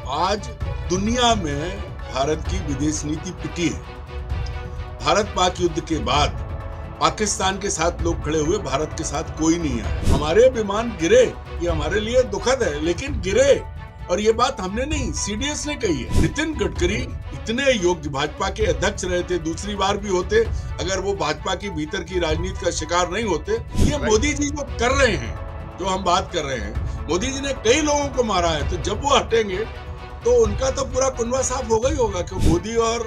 आज दुनिया में भारत की विदेश नीति पिटी है। भारत पाक युद्ध के बाद पाकिस्तान के साथ लोग खड़े हुए, भारत के साथ कोई नहीं आया। हमारे विमान गिरे, ये हमारे लिए दुखद है, लेकिन गिरे। और ये बात हमने नहीं, सीडीएस ने कही है। नितिन गडकरी इतने योग्य भाजपा के अध्यक्ष रहे थे, दूसरी बार भी होते अगर वो भाजपा की भीतर की राजनीति का शिकार नहीं होते। ये मोदी जी जो कर रहे हैं, जो हम बात कर रहे हैं, मोदी जी ने कई लोगों को मारा है, तो जब वो हटेंगे तो उनका तो पूरा कुनबा साफ होगा ही होगा। क्योंकि मोदी और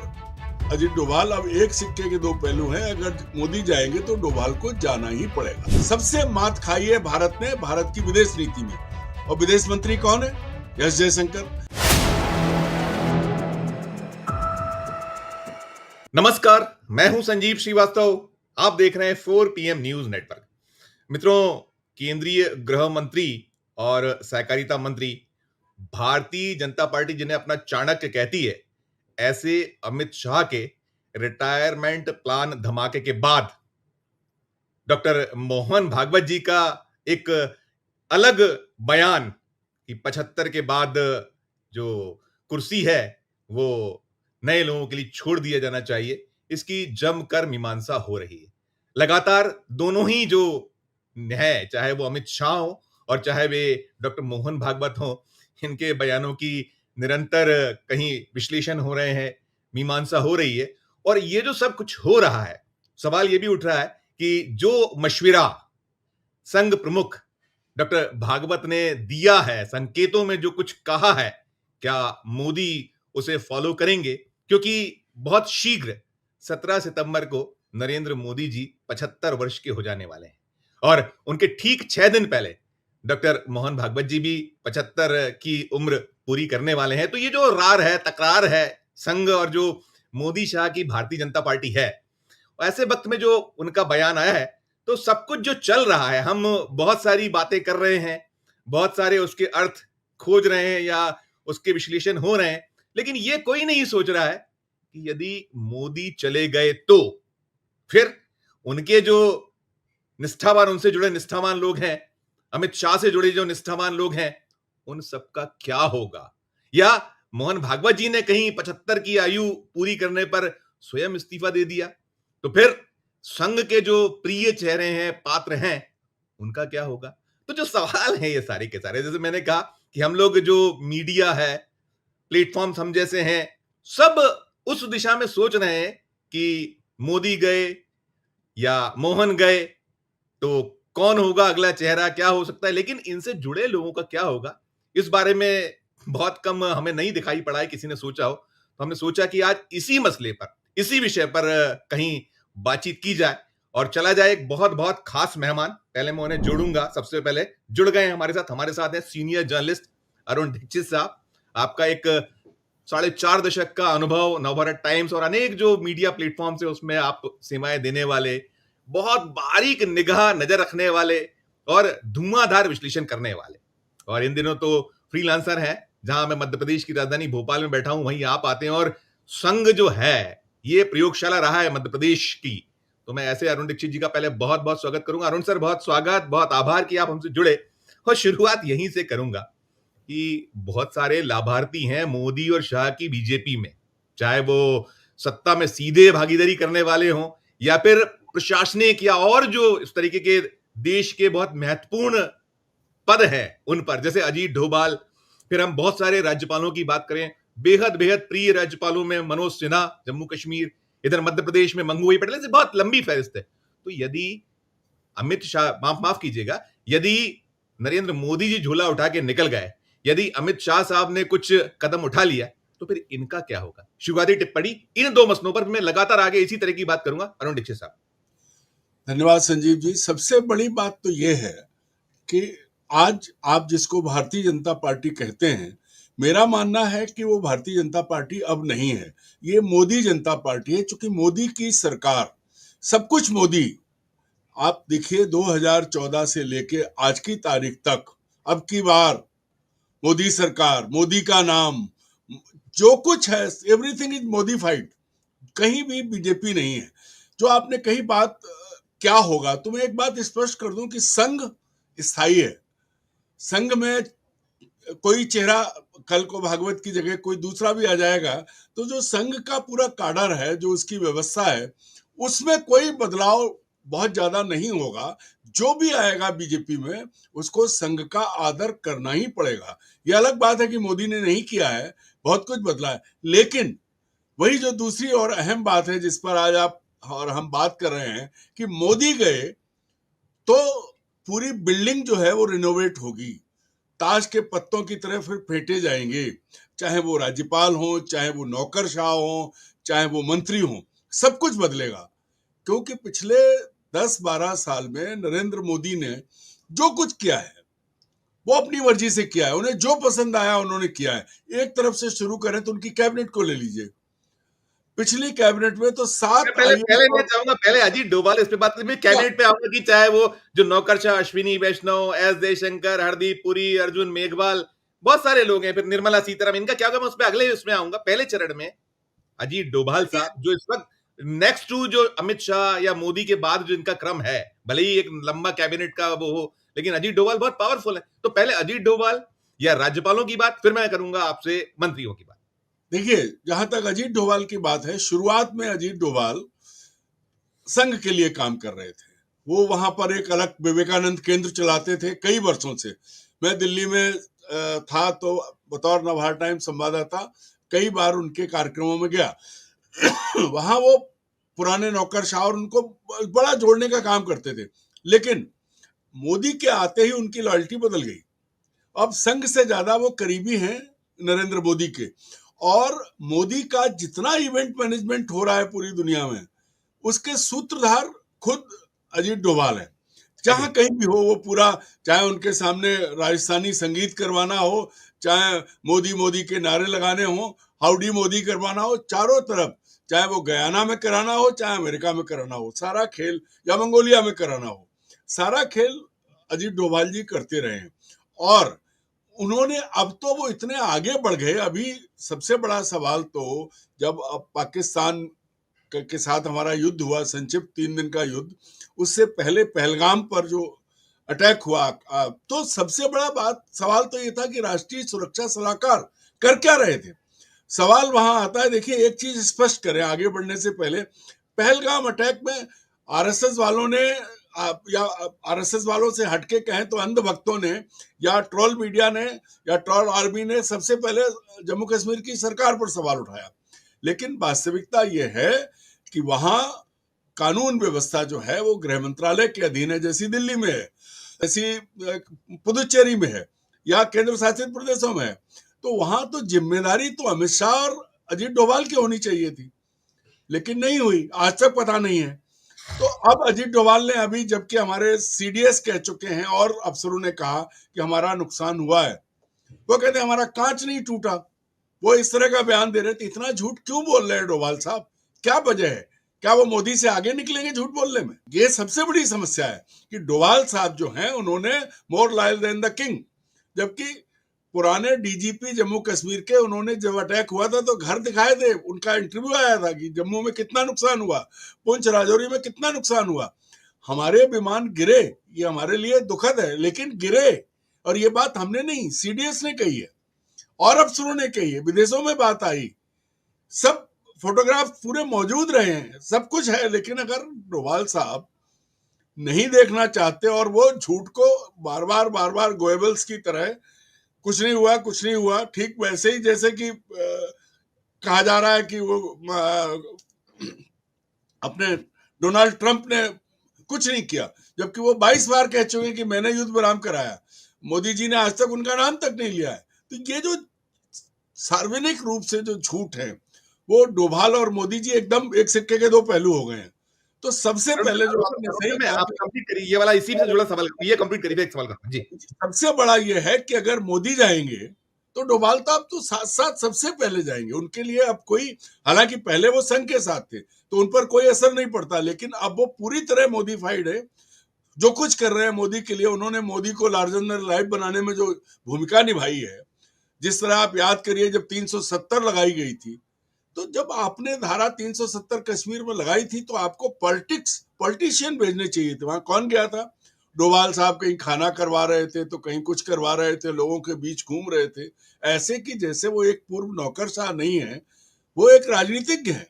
अजीत डोभाल अब एक सिक्के के दो पहलू हैं। अगर मोदी जाएंगे तो डोभाल को जाना ही पड़ेगा। सबसे मात खाई है भारत ने, भारत की विदेश नीति में। और विदेश मंत्री कौन है? एस जयशंकर। नमस्कार, मैं हूं संजीव श्रीवास्तव। आप देख रहे हैं 4 PM न्यूज नेटवर्क। मित्रों, केंद्रीय गृह मंत्री और सहकारिता मंत्री, भारतीय जनता पार्टी जिन्हें अपना चाणक्य कहती है, ऐसे अमित शाह के रिटायरमेंट प्लान धमाके के बाद डॉक्टर मोहन भागवत जी का एक अलग बयान कि 75 के बाद जो कुर्सी है वो नए लोगों के लिए छोड़ दिया जाना चाहिए, इसकी जमकर मीमांसा हो रही है। लगातार दोनों ही जो है, चाहे वो अमित शाह हो और चाहे वे डॉक्टर मोहन भागवत हो, इनके बयानों की निरंतर कहीं विश्लेषण हो रहे हैं, मीमांसा हो रही है। और ये जो सब कुछ हो रहा है, सवाल ये भी उठ रहा है कि जो मशविरा संघ प्रमुख डॉक्टर भागवत ने दिया है, संकेतों में जो कुछ कहा है, क्या मोदी उसे फॉलो करेंगे? क्योंकि बहुत शीघ्र 17 सितंबर को नरेंद्र मोदी जी 75 वर्ष के हो जाने वाले हैं और उनके ठीक 6 दिन पहले डॉक्टर मोहन भागवत जी भी 75 की उम्र पूरी करने वाले हैं। तो ये जो रार है, तकरार है संघ और जो मोदी शाह की भारतीय जनता पार्टी है, ऐसे वक्त में जो उनका बयान आया है, तो सब कुछ जो चल रहा है, हम बहुत सारी बातें कर रहे हैं, बहुत सारे उसके अर्थ खोज रहे हैं या उसके विश्लेषण हो रहे हैं, लेकिन ये कोई नहीं सोच रहा है कि यदि मोदी चले गए तो फिर उनके जो निष्ठावान, उनसे जुड़े निष्ठावान लोग हैं, अमित शाह से जुड़े जो निष्ठावान लोग हैं, उन सबका क्या होगा? या मोहन भागवत जी ने कहीं 75 की आयु पूरी करने पर स्वयं इस्तीफा दे दिया, तो फिर संघ के जो प्रिय चेहरे हैं, पात्र हैं, उनका क्या होगा? तो जो सवाल है ये सारे के सारे, जैसे मैंने कहा कि हम लोग जो मीडिया है, प्लेटफॉर्म्स हम जैसे हैं, सब उस दिशा में सोच रहे हैं कि मोदी गए या मोहन गए तो कौन होगा अगला चेहरा, क्या हो सकता है। लेकिन इनसे जुड़े लोगों का क्या होगा, इस बारे में बहुत कम हमें नहीं दिखाई पड़ा है किसी ने सोचा हो। तो हमने सोचा कि आज इसी मसले पर, इसी विषय पर कहीं बातचीत की जाए और चला जाए एक बहुत बहुत खास मेहमान। पहले मैं उन्हें जोड़ूंगा। सबसे पहले जुड़ गए हमारे साथ है सीनियर जर्नलिस्ट अरुण दीक्षित साहब। आपका एक 4.5 दशक का अनुभव, नवभारत टाइम्स और अनेक जो मीडिया प्लेटफॉर्म है उसमें आप सेवाएं देने वाले, बहुत बारीक निगाह नजर रखने वाले और धुआंधार विश्लेषण करने वाले। और इन दिनों तो फ्रीलांसर हैं, जहां मैं मध्य प्रदेश की राजधानी भोपाल में बैठा हूं, वहीं आप आते हैं। और संघ जो है, ये प्रयोगशाला रहा है मध्य प्रदेश की। तो मैं ऐसे अरुण दीक्षित जी का पहले बहुत बहुत स्वागत करूंगा। अरुण सर, बहुत स्वागत, बहुत आभार कि आप हमसे जुड़े। और शुरुआत यहीं से करूंगा कि बहुत सारे लाभार्थी हैं मोदी और शाह की बीजेपी में, चाहे वो सत्ता में सीधे भागीदारी करने वाले हों या फिर प्रशासनिक या और जो इस तरीके के देश के बहुत महत्वपूर्ण पद हैं उन पर, जैसे अजीत डोभाल। फिर हम बहुत सारे राज्यपालों की बात करें, बेहद बेहद प्रिय राज्यपालों में मनोज सिन्हा जम्मू कश्मीर, इधर मध्य प्रदेश में मंगू भाई पटेल, ऐसे बहुत लंबी फहरिस्त है। तो यदि अमित शाह, माफ कीजिएगा, यदि नरेंद्र मोदी जी झोला उठा के निकल गए, यदि अमित शाह साहब ने कुछ कदम उठा लिया, तो फिर इनका क्या होगा? शुरुआती टिप्पणी इन दो मसलों पर। मैं लगातार आगे इसी तरह की बात करूंगा। अरुण दीक्षित साहब। धन्यवाद संजीव जी। सबसे बड़ी बात तो यह है कि आज आप जिसको भारतीय जनता पार्टी कहते हैं, मेरा मानना है कि वो भारतीय जनता पार्टी अब नहीं है, ये मोदी जनता पार्टी है। क्योंकि मोदी की सरकार, सब कुछ मोदी। आप देखिए 2014 से लेके आज की तारीख तक, अब की बार मोदी सरकार, मोदी का नाम, जो कुछ है, एवरीथिंग इज मोडिफाइड। कहीं भी बीजेपी नहीं है। जो आपने कही बात, क्या होगा, तो मैं एक बात स्पष्ट कर दूं कि संघ स्थायी है। संघ में कोई चेहरा कल को भागवत की जगह कोई दूसरा भी आ जाएगा, तो जो संघ का पूरा काडर है, जो उसकी व्यवस्था है, उसमें कोई बदलाव बहुत ज्यादा नहीं होगा। जो भी आएगा बीजेपी में, उसको संघ का आदर करना ही पड़ेगा। ये अलग बात है कि मोदी ने नहीं किया है, बहुत कुछ बदला है, लेकिन वही जो दूसरी और अहम बात है जिस पर आज आप और हम बात कर रहे हैं कि मोदी गए तो पूरी बिल्डिंग जो है वो रिनोवेट होगी, ताश के पत्तों की तरह फिर फेंटे जाएंगे, चाहे वो राज्यपाल हो, चाहे वो नौकरशाह हो, चाहे वो मंत्री हो, सब कुछ बदलेगा। क्योंकि पिछले 10-12 साल में नरेंद्र मोदी ने जो कुछ किया है वो अपनी मर्जी से किया है, उन्हें जो पसंद आया उन्होंने किया है। एक तरफ से शुरू करें तो उनकी कैबिनेट को ले लीजिए, पिछली कैबिनेट में तो मैं 7 पहले आईएएस पहले मैं और चाहूंगा, पहले अजीत डोभाल इस पे बात करें, कैबिनेट पे आऊंगा कि चाहे वो जो नौकरशाह अश्विनी वैष्णव, एस जयशंकर, हरदीप पुरी, अर्जुन मेघवाल, बहुत सारे लोग हैं, फिर निर्मला सीतारामन, इनका क्या होगा मैं उस पर अगले उसमें आऊंगा। पहले चरण में अजीत डोभाल साहब जो इस वक्त नेक्स्ट टू जो अमित शाह या मोदी के बाद जो इनका क्रम है, भले ही एक लंबा कैबिनेट का वो हो, लेकिन अजीत डोभाल बहुत पावरफुल है। तो पहले अजीत डोभाल या राज्यपालों की बात, फिर मैं करूंगा आपसे मंत्रियों की बात। देखिए, जहां तक अजीत डोभाल की बात है, शुरुआत में अजीत डोभाल संघ के लिए काम कर रहे थे। वो वहां पर एक अलग विवेकानंद केंद्र चलाते थे कई वर्षों से। मैं दिल्ली में था तो बतौर नवभारत टाइम्स संवाददाता कई बार उनके कार्यक्रमों में गया। वहां वो पुराने नौकरशाह और उनको बड़ा जोड़ने का काम करते थे, लेकिन मोदी के आते ही उनकी लॉयल्टी बदल गई। अब संघ से ज्यादा वो करीबी हैं नरेंद्र मोदी के, और मोदी का जितना इवेंट मैनेजमेंट हो रहा है पूरी दुनिया में, उसके सूत्रधार खुद अजीत डोभाल है। जहां कहीं भी हो वो पूरा, चाहे उनके सामने राजस्थानी संगीत करवाना हो, चाहे मोदी मोदी के नारे लगाने हो, हाउडी मोदी करवाना हो, चारों तरफ, चाहे वो गयाना में कराना हो, चाहे अमेरिका में कराना हो, सारा खेल, या मंगोलिया में कराना हो, सारा खेल अजीत डोभाल जी करते रहे हैं। और उन्होंने, अब तो वो इतने आगे बढ़ गए। अभी सबसे बड़ा सवाल तो, जब अब पाकिस्तान के साथ हमारा युद्ध हुआ, संक्षिप्त 3 दिन का युद्ध, उससे पहले पहलगाम पर जो अटैक हुआ, तो सबसे बड़ा सवाल तो ये था कि राष्ट्रीय सुरक्षा सलाहकार कर क्या रहे थे। सवाल वहां आता है, देखिए एक चीज स्पष्ट करें आगे बढ़ने से पहले, पहलगाम अटैक में आरएसएस वालों ने, या आरएसएस वालों से हटके कहें तो अंधभक्तों ने, या ट्रोल मीडिया ने, या ट्रोल आर्मी ने सबसे पहले जम्मू कश्मीर की सरकार पर सवाल उठाया। लेकिन वास्तविकता यह है कि वहां कानून व्यवस्था जो है वो गृह मंत्रालय के अधीन है, जैसी दिल्ली में है, जैसी पुदुचेरी में है, या केंद्र शासित प्रदेशों में है। तो वहां तो जिम्मेदारी तो अमित शाह और अजीत डोभाल की होनी चाहिए थी, लेकिन नहीं हुई, आज तक पता नहीं है। तो अब अजीत डोभाल ने, अभी जबकि हमारे सीडीएस कह चुके हैं और अफसरों ने कहा कि हमारा नुकसान हुआ है, वो कहते हैं हमारा कांच नहीं टूटा, वो इस तरह का बयान दे रहे थे। इतना झूठ क्यों बोल रहे हैं डोभाल साहब, क्या वजह है? क्या वो मोदी से आगे निकलेंगे झूठ बोलने में? ये सबसे बड़ी समस्या है कि डोभाल साहब जो हैं, उन्होंने more loyal than the king, जबकि पुराने डीजीपी जम्मू कश्मीर के, उन्होंने जब अटैक हुआ था तो घर दिखाए थे, उनका इंटरव्यू आया था कि जम्मू में कितना नुकसान हुआ, पुंछ राजौरी में कितना नुकसान हुआ। हमारे विमान गिरे, ये हमारे लिए दुखद है, लेकिन गिरे, और ये बात हमने नहीं, सीडीएस ने कही है और अफसरों ने कही है, विदेशों में बात आई, सब फोटोग्राफ पूरे मौजूद रहे हैं, सब कुछ है। लेकिन अगर डोभाल साहब नहीं देखना चाहते और वो झूठ को बार बार गोएबल्स की तरह, कुछ नहीं हुआ कुछ नहीं हुआ, ठीक वैसे ही जैसे कि कहा जा रहा है कि वो अपने डोनाल्ड ट्रंप ने कुछ नहीं किया, जबकि वो 22 बार कह चुके कि मैंने युद्ध विराम कराया, मोदी जी ने आज तक उनका नाम तक नहीं लिया है। तो ये जो सार्वजनिक रूप से जो झूठ है, वो डोभाल और मोदी जी एकदम एक सिक्के के दो पहलू हो गए हैं। तो सबसे पहले जो आपने सही मैं कहा, आप कंप्लीट करिए, ये वाला इसी से जुड़ा सवाल, ये कंप्लीट करिए, एक सवाल का जी। सबसे बड़ा ये है कि अगर मोदी जाएंगे तो डोभाल साहब तो साथ साथ सबसे पहले जाएंगे। उनके लिए अब कोई, हालांकि पहले वो संघ के साथ थे तो उन पर कोई असर नहीं पड़ता, लेकिन अब वो पूरी तरह मोदीफाइड है। जो कुछ कर रहे हैं मोदी के लिए, उन्होंने मोदी को लार्जर देन लाइफ बनाने में जो भूमिका निभाई है, जिस तरह आप याद करिए जब 370 लगाई गई थी, तो जब आपने धारा 370 कश्मीर में लगाई थी तो आपको पॉलिटिशियन भेजने चाहिए थे। वहां कौन गया था? डोभाल साहब कहीं खाना करवा रहे थे, तो कहीं कुछ करवा रहे थे, लोगों के बीच घूम रहे थे, ऐसे कि जैसे वो एक पूर्व नौकरशाह नहीं है, वो एक राजनीतिज्ञ है।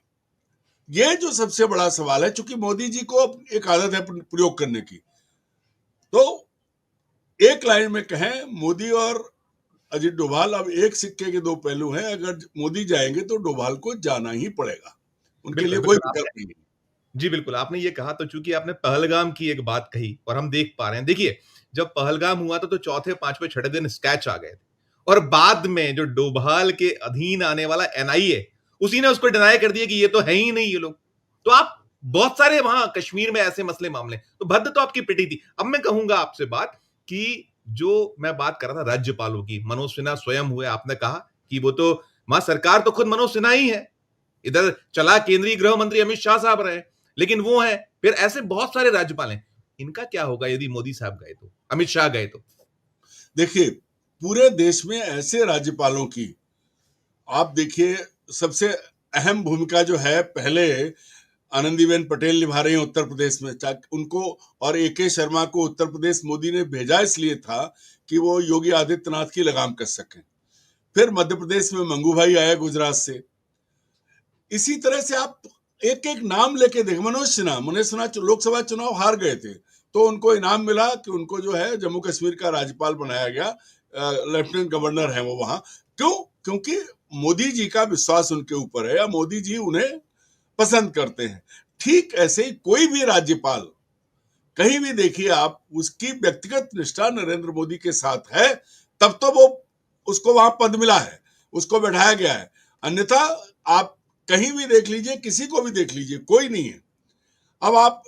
ये जो सबसे बड़ा सवाल है, चूंकि मोदी जी को एक आदत है प्रयोग करने की, तो एक लाइन में कहें, मोदी और अजीत डोभाल अब एक सिक्के के दो पहलू हैं। अगर मोदी जाएंगे तो डोभाल को जाना ही पड़ेगा, उनके लिए बिल्कुल, कोई बिल्कुल विकल्प आपने नहीं है। जी, बिल्कुल, आपने ये कहा तो चूँकि आपने पहलगाम की एक बात कही और हम देख पा रहे हैं। देखिए, जब पहलगाम हुआ था तो चौथे, 5वें, छठे दिन स्केच आ गए थे और बाद में जो डोभाल के अधीन आने वाला एनआईए, उसी ने उसको डिनाई कर दिया कि ये तो है ही नहीं ये लोग। तो आप बहुत सारे वहाँ कश्मीर में ऐसे मसले मामले, तो भद्द तो आपकी पिटी थी। अब मैं कहूँगा आपसे बात कि जो मैं बात कर रहा था राज्यपालों की, मनोज सिन्हा स्वयं हुए, आपने कहा कि वो तो वहाँ सरकार तो खुद मनोज सिन्हा ही है। इधर चला केंद्रीय गृह मंत्री अमित शाह साहब रहे, लेकिन वो हैं, फिर ऐसे बहुत सारे राज्यपाल हैं। इनका क्या होगा यदि मोदी साहब गए तो, अमित शाह गए तो? देखिए, पूरे देश में ऐसे राज्यपालों की आप देखिए, सबसे अहम भूमिका जो है पहले आनंदीबेन पटेल निभा रही हैं उत्तर प्रदेश में। उनको और AK शर्मा को उत्तर प्रदेश मोदी ने भेजा इसलिए था कि वो योगी आदित्यनाथ की लगाम कस सकें। फिर मध्य प्रदेश में मंगू भाई आए गुजरात से। इसी तरह से आप एक एक नाम लेके देख, मनोज सिन्हा लोकसभा चुनाव हार गए थे, तो उनको इनाम मिला कि उनको जो है जम्मू कश्मीर का राज्यपाल बनाया गया, लेफ्टिनेंट गवर्नर है वो वहां। क्यों? क्योंकि मोदी जी का विश्वास उनके ऊपर है या मोदी जी उन्हें पसंद करते हैं। ठीक ऐसे ही कोई भी राज्यपाल कहीं भी देखिए आप, उसकी व्यक्तिगत निष्ठा नरेंद्र मोदी के साथ है, तब तो वो उसको वहां पद मिला है, उसको बैठाया गया है। अन्यथा आप कहीं भी देख लीजिए, किसी को भी देख लीजिए, कोई नहीं है। अब आप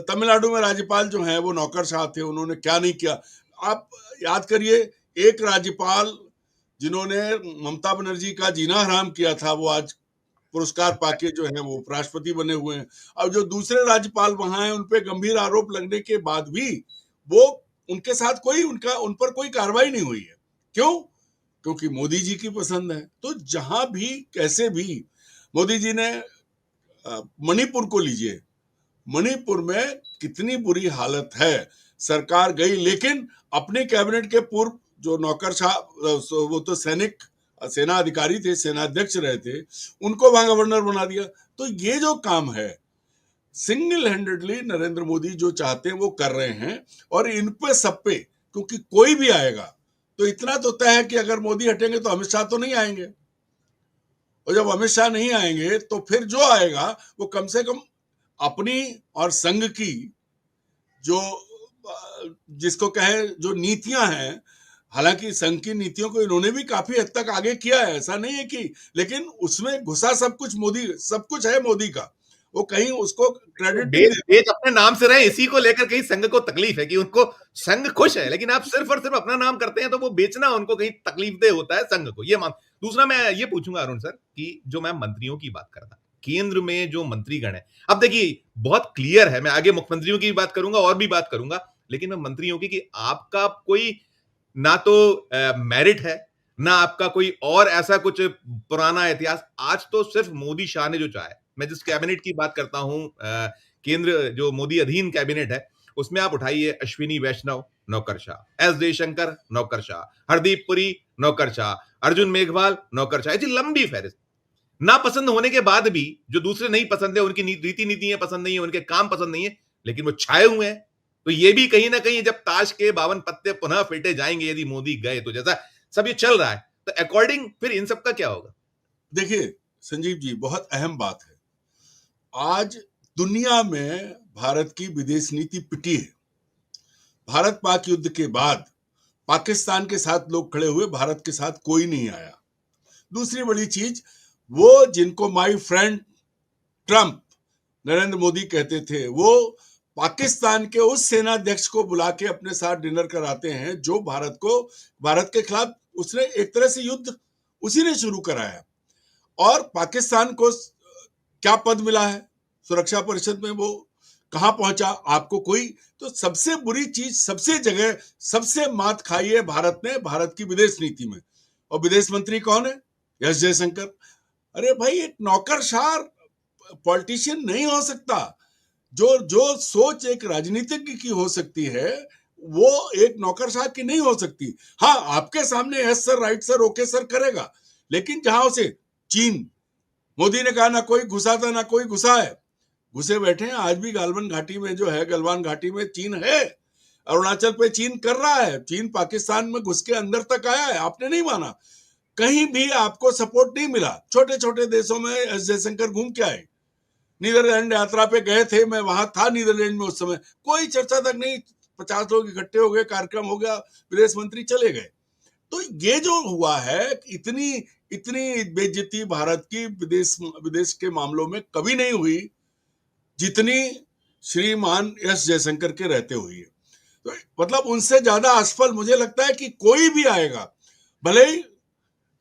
तमिलनाडु में राज्यपाल जो हैं वो नौकरशाह थे, उन्होंने क्या नहीं किया। आप याद करिए, एक राज्यपाल जिन्होंने ममता बनर्जी का जीना हराम किया था, वो आज पुरस्कार पाके जो है वो उपराष्ट्रपति बने हुए हैं। अब जो दूसरे राज्यपाल वहां हैं, उन पे गंभीर आरोप लगने के बाद भी वो उनके साथ उन पर कोई कार्रवाई नहीं हुई है। क्यों? क्योंकि मोदी जी की पसंद है। तो जहां भी कैसे भी मोदी जी ने मणिपुर को लीजिए, मणिपुर में कितनी बुरी हालत है। सरकार गई, लेकिन अपने कैबिनेट के पूर्व जो नौकरशाह, वो तो सेना अधिकारी थे, सेना अध्यक्ष रहे थे, उनको वहां गवर्नर बना दिया। तो ये जो काम है, सिंगल हैंडेडली नरेंद्र मोदी जो चाहते हैं वो कर रहे हैं। और इन पे सब पे, क्योंकि कोई भी आएगा तो इतना तो तय है कि अगर मोदी हटेंगे तो अमित शाह तो नहीं आएंगे, और जब अमित शाह नहीं आएंगे तो फिर जो आएगा वो कम से कम अपनी और संघ की जो जिसको कहे जो नीतियां हैं, हालांकि संघ की नीतियों को इन्होंने भी काफी हद तक आगे किया है, ऐसा नहीं है कि, लेकिन उसमें घुसा सब कुछ है मोदी का, वो कहीं उसको क्रेडिट नहीं बेच देते। बेच अपने नाम से रहे, इसी को लेकर कहीं संघ को तकलीफ है कि उनको संघ खुश है, लेकिन आप सिर्फ और सिर्फ अपना नाम करते हैं तो वो बेचना उनको कहीं तकलीफदेह होता है संघ को। ये मान दूसरा मैं ये पूछूंगा अरुण सर कि जो मैं मंत्रियों की बात कर रहा था, केंद्र में जो मंत्रीगण है, अब देखिए बहुत क्लियर है, मैं आगे मुख्यमंत्रियों की बात करूंगा और भी बात करूंगा, लेकिन मैं मंत्रियों की कि आपका कोई ना तो मेरिट है, ना आपका कोई और ऐसा कुछ पुराना इतिहास। आज तो सिर्फ मोदी शाह ने जो चाहा है, मैं जिस कैबिनेट की बात करता हूं, केंद्र जो मोदी अधीन कैबिनेट है, उसमें आप उठाइए अश्विनी वैष्णव नौकरशाह, एस जयशंकर नौकरशाह, हरदीप पुरी नौकरशाह, अर्जुन मेघवाल नौकरशाह, ऐसी लंबी फहरिस्त। ना पसंद होने के बाद भी जो दूसरे नहीं पसंद है, उनकी रीति नीतियां पसंद नहीं है, उनके काम पसंद नहीं है, लेकिन वो छाए हुए हैं। तो ये भी कहीं ना कहीं जब ताश के 52 पत्ते पुनः फेंटे जाएंगे यदि मोदी गए, तो जैसा सब ये चल रहा है, तो अकॉर्डिंग फिर इन सब का क्या होगा? देखिए संजीव जी, बहुत अहम बात है। आज दुनिया में भारत की विदेश नीति पिटी है। भारत पाक युद्ध के बाद पाकिस्तान के साथ लोग खड़े हुए, भारत के साथ कोई नहीं आया। दूसरी बड़ी चीज, वो जिनको my friend Trump Narendra Modi कहते थे, वो पाकिस्तान के उस सेनाध्यक्ष को बुला के अपने साथ डिनर कराते हैं जो भारत के खिलाफ उसने एक तरह से युद्ध उसी ने शुरू कराया। और पाकिस्तान को क्या पद मिला है सुरक्षा परिषद में, वो कहां पहुंचा आपको कोई। तो सबसे बुरी चीज, सबसे जगह सबसे मात खाई है भारत ने, भारत की विदेश नीति में। और विदेश मंत्री कौन है? एस जयशंकर। अरे भाई, एक नौकरशाह पॉलिटिशियन नहीं हो सकता। जो जो सोच एक राजनीतिज्ञ की हो सकती है, वो एक नौकरशाह की नहीं हो सकती। हाँ, आपके सामने yes sir, right sir, okay sir करेगा, लेकिन जहां उसे चीन, मोदी ने कहा ना कोई घुसा था ना कोई घुसा है, घुसे बैठे हैं। आज भी गालवन घाटी में जो है, गलवान घाटी में चीन है, अरुणाचल पे चीन कर रहा है, चीन पाकिस्तान में घुस के अंदर तक आया है, आपने नहीं माना। कहीं भी आपको सपोर्ट नहीं मिला। छोटे छोटे देशों में एस जयशंकर घूम के आए, नीदरलैंड यात्रा पे गए थे, मैं वहां था नीदरलैंड में उस समय, कोई चर्चा तक नहीं, 50 लोग इकट्ठे हो गए, कार्यक्रम हो गया, विदेश मंत्री चले गए। तो ये जो हुआ है, इतनी इतनी बेइज्जती भारत की विदेश विदेश के मामलों में कभी नहीं हुई जितनी श्रीमान एस जयशंकर के रहते हुई है। तो मतलब उनसे ज्यादा असफल मुझे लगता है कि कोई भी आएगा, भले ही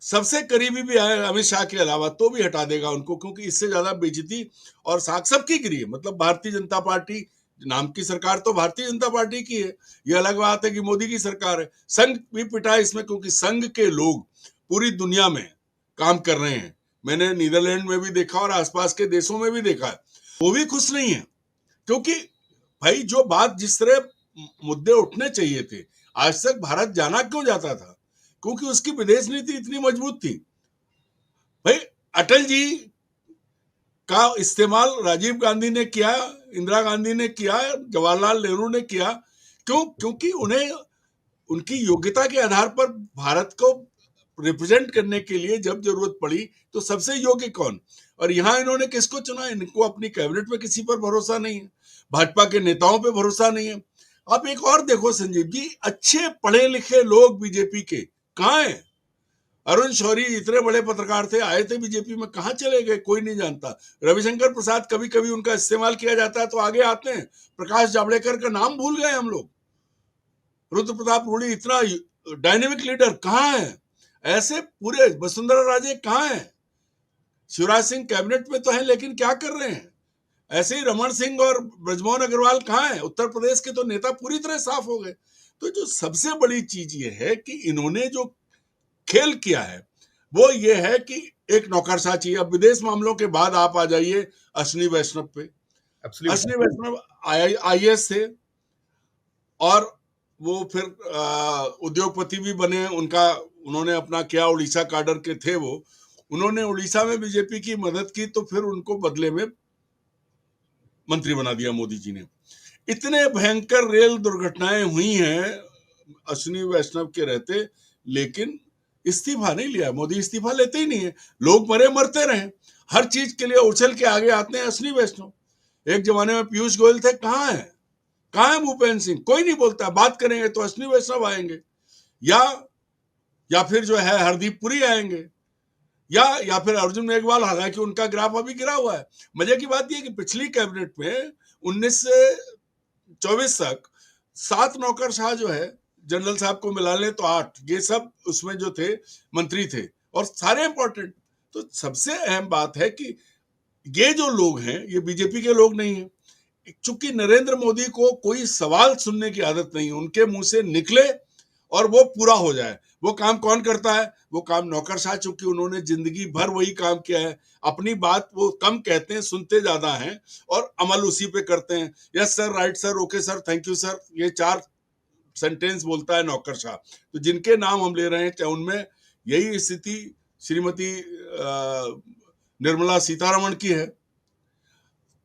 सबसे करीबी भी आए अमित शाह के अलावा, तो भी हटा देगा उनको, क्योंकि इससे ज्यादा बेइज्जती और साख सबकी गिरी है। मतलब भारतीय जनता पार्टी नाम की सरकार तो भारतीय जनता पार्टी की है, ये अलग बात है कि मोदी की सरकार है। संघ भी पिटा है इसमें, क्योंकि संघ के लोग पूरी दुनिया में काम कर रहे हैं। मैंने नीदरलैंड में भी देखा और आसपास के देशों में भी देखा है, वो भी खुश नहीं है। क्योंकि भाई जो बात जिस तरह मुद्दे उठने चाहिए थे, आज तक भारत जाना क्यों जाता था? क्योंकि उसकी विदेश नीति इतनी मजबूत थी। भाई अटल जी का इस्तेमाल राजीव गांधी ने किया, इंदिरा गांधी ने किया, जवाहरलाल नेहरू ने किया। क्यों? क्योंकि उन्हें उनकी योग्यता के आधार पर भारत को रिप्रेजेंट करने के लिए जब जरूरत पड़ी तो सबसे योग्य कौन, और यहां इन्होंने किसको चुना? इनको अपनी कैबिनेट में किसी पर भरोसा नहीं है, भाजपा के नेताओं पे भरोसा नहीं है। आप एक और देखो संजीव जी, अच्छे पढ़े लिखे लोग बीजेपी के कहाँ हैं? अरुण शौरी इतने बड़े पत्रकार थे, आए थे बीजेपी में, कहां चले गए कोई नहीं जानता। रविशंकर प्रसाद कभी कभी उनका इस्तेमाल किया जाता है तो आगे आते हैं। प्रकाश जावड़ेकर का नाम भूल गए हम लोग। रुद्र प्रताप रूडी इतना डायनेमिक लीडर कहाँ है? ऐसे पूरे वसुंधरा राजे कहाँ है? शिवराज सिंह कैबिनेट में तो है लेकिन क्या कर रहे हैं? ऐसे ही रमन सिंह और ब्रजमोहन अग्रवाल कहाँ है? उत्तर प्रदेश के तो नेता पूरी तरह साफ हो गए। तो जो सबसे बड़ी चीज ये है कि इन्होंने जो खेल किया है वो ये है कि एक नौकरशाह चाहिए। अब विदेश मामलों के बाद आप आ जाइए अश्विनी वैष्णव पे। अश्विनी वैष्णव IAS थे और वो फिर उद्योगपति भी बने। उन्होंने अपना किया, उड़ीसा काडर के थे वो, उन्होंने उड़ीसा में बीजेपी की मदद की, तो फिर उनको बदले में मंत्री बना दिया मोदी जी ने। इतने भयंकर रेल दुर्घटनाएं हुई हैं अश्विनी वैष्णव के रहते, लेकिन इस्तीफा नहीं लिया मोदी। इस्तीफा लेते ही नहीं है, लोग मरे मरते रहे, हर चीज के लिए उछल के आगे आते हैं अश्विनी वैष्णव। एक जमाने में पीयूष गोयल थे, कहाँ है? कहाँ है भूपेंद्र सिंह? कोई नहीं बोलता। बात करेंगे तो अश्विनी वैष्णव आएंगे, या फिर जो है हरदीप पुरी आएंगे, या फिर अर्जुन मेघवाल। हालांकि उनका ग्राफ अभी गिरा हुआ है। मजे की बात यह कि पिछली कैबिनेट में 19 से 24 तक 7 नौकरशाह जो है, जनरल साहब को मिला लें तो 8, ये सब उसमें जो थे मंत्री थे और सारे इंपॉर्टेंट। तो सबसे अहम बात है कि ये जो लोग हैं ये बीजेपी के लोग नहीं है। चूंकि नरेंद्र मोदी को कोई सवाल सुनने की आदत नहीं है, उनके मुंह से निकले और वो पूरा हो जाए। वो काम कौन करता है? वो काम नौकरशाह, चूंकि उन्होंने जिंदगी भर वही काम किया है। अपनी बात वो कम कहते हैं, सुनते ज्यादा हैं और अमल उसी पे करते हैं। Yes sir, right sir, okay sir, thank you sir, ये 4 सेंटेंस बोलता है नौकरशाह। तो जिनके नाम हम ले रहे हैं, चाहे उनमें यही स्थिति श्रीमती निर्मला सीतारमण की है।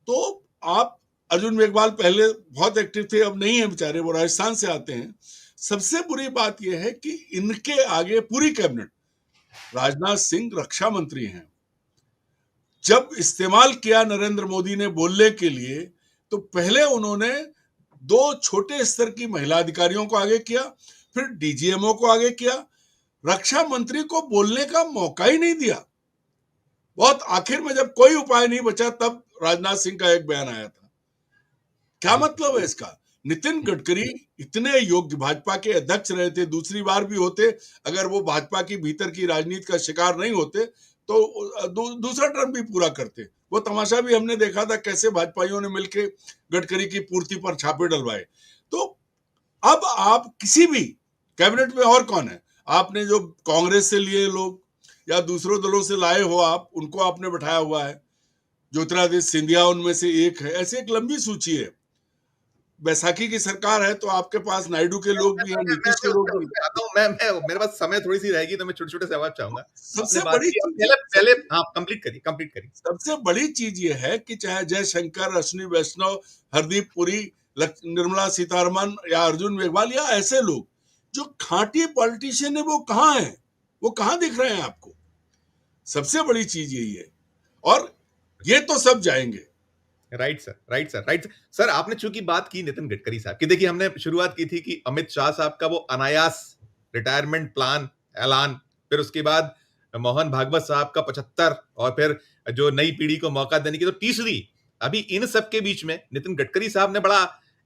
तो आप अर्जुन मेघवाल पहले बहुत एक्टिव थे, अब नहीं है बेचारे, वो राजस्थान से आते हैं। सबसे बुरी बात यह है कि इनके आगे पूरी कैबिनेट, राजनाथ सिंह रक्षा मंत्री हैं, जब इस्तेमाल किया नरेंद्र मोदी ने बोलने के लिए, तो पहले उन्होंने 2 छोटे स्तर की महिला अधिकारियों को आगे किया, फिर DGMO को आगे किया, रक्षा मंत्री को बोलने का मौका ही नहीं दिया। बहुत आखिर में जब कोई उपाय नहीं बचा, तब राजनाथ सिंह का एक बयान आया था। क्या मतलब है इसका? नितिन गडकरी इतने योग्य, भाजपा के अध्यक्ष रहे थे, दूसरी बार भी होते अगर वो भाजपा की भीतर की राजनीति का शिकार नहीं होते तो दूसरा टर्म भी पूरा करते। वो तमाशा भी हमने देखा था, कैसे भाजपाइयों ने मिलकर गडकरी की पूर्ति पर छापे डलवाए। तो अब आप किसी भी कैबिनेट में, और कौन है? आपने जो कांग्रेस से लिए लोग या दूसरों दलों से लाए हो, आप उनको आपने बैठाया हुआ है। ज्योतिरादित्य सिंधिया उनमें से एक है। ऐसे एक लंबी सूची है। बैसाखी की सरकार है तो आपके पास नायडू के लोग भी हैं, नीतीश के लोग भी हैं। आता हूँ मैं मेरे पास समय थोड़ी सी रहेगी तो मैं छोटे छोटे सवाल चाहूंगा। आपने सबसे बात बड़ी की, अब चीज पहले पहले हाँ कंप्लीट करिए। सबसे बड़ी चीज ये है कि चाहे जयशंकर, अश्विनी वैष्णव, हरदीप पुरी, निर्मला सीतारमन या अर्जुन मेघवाल या ऐसे लोग जो खांटी पॉलिटिशियन है, वो कहाँ है? वो कहाँ दिख रहे हैं आपको? सबसे बड़ी चीज यही है। और ये तो सब जाएंगे। Right sir, right sir, right sir. आपने चूंकि बात की नितिन गडकरी साहब की, देखिए हमने शुरुआत की थी कि अमित शाह साहब का वो अनायास रिटायरमेंट प्लान ऐलान, फिर उसके बाद मोहन भागवत साहब का 75, और फिर जो नई पीढ़ी को मौका देने की तो तीसरी, अभी इन सब के बीच में नितिन गडकरी साहब ने बड़ा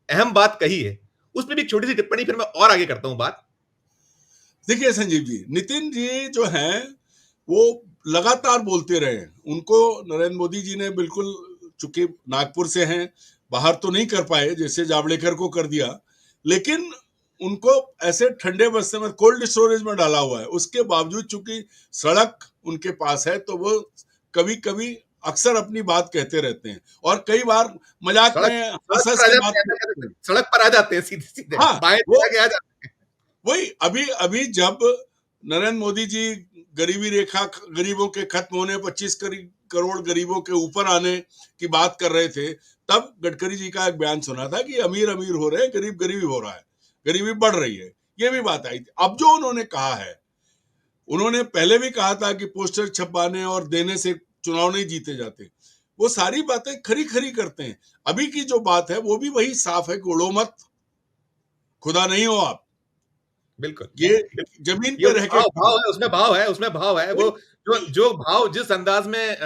अहम बात कही है, उसमें भी एक छोटी सी टिप्पणी फिर मैं और आगे करता हूं बात। देखिए संजीव जी, नितिन जी जो हैं वो लगातार बोलते रहे। उनको नरेंद्र मोदी जी ने बिल्कुल, चूंकि नागपुर से हैं, बाहर तो नहीं कर पाए जैसे जावड़ेकर को कर दिया, लेकिन उनको ऐसे ठंडे बस्ते में, कोल्ड स्टोरेज में डाला हुआ है। उसके बावजूद चूंकि सड़क उनके पास है तो वो कभी कभी अक्सर अपनी बात कहते रहते हैं और कई बार मजाक सड़क में सड़क हंस पर हंस आ के बात जाते करते हैं, हैं। सड़क पर आ जाते हैं सीधे सीधे हाँ, बाएं वो आगे आ जाते हैं। वही अभी अभी जब नरेंद्र मोदी जी गरीबी रेखा, गरीबों के खत्म होने, 25 करोड़ गरीबों के ऊपर आने की बात कर रहे थे, तब गडकरी जी का एक बयान सुना था कि अमीर अमीर हो रहे हैं, गरीब गरीबी हो रहा है, गरीबी बढ़ रही है। ये भी बात आई थी। अब जो उन्होंने कहा है, उन्होंने पहले भी कहा था कि पोस्टर छपवाने और देने से चुनाव नहीं जीते जाते। वो सारी बातें खरी खरी करते हैं। अभी की जो बात है वो भी वही साफ है कि उड़ो मत, खुदा नहीं हो आप। बिल्कुल, ये बिल्कुल। जमीन ये पे रह के भाव भाव है, उसमें भाव है, उसमें भाव है। वो जो वही- जो भाव जिस अंदाज में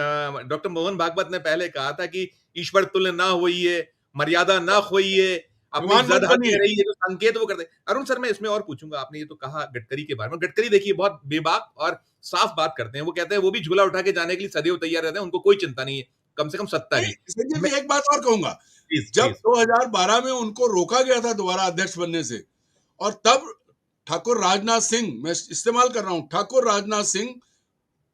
डॉक्टर मोहन भागवत ने पहले कहा था कि ईश्वर तुल्य ना होइए, मर्यादा ना खोइए, अपनी भगवान मत जद हद में बनिए। रहिए, जो संकेत वो करते हैं। अरुण सर, मैं इसमें और पूछूंगा, आपने ये तो कहा गडकरी के बारे में। गडकरी देखिए बहुत बेबाक और साफ बात करते हैं। वो कहते हैं वो भी झूला उठा के जाने के लिए सदैव तैयार रहते हैं, उनको कोई चिंता नहीं है, कम से कम सत्ता नहीं, की। संजय मैं जी एक बात और कहूंगा। प्लीज जब प्लीज 2012 में उनको रोका गया था दोबारा अध्यक्ष बनने से, और तब ठाकुर राजनाथ सिंह, मैं इस्तेमाल कर रहा हूं, ठाकुर राजनाथ सिंह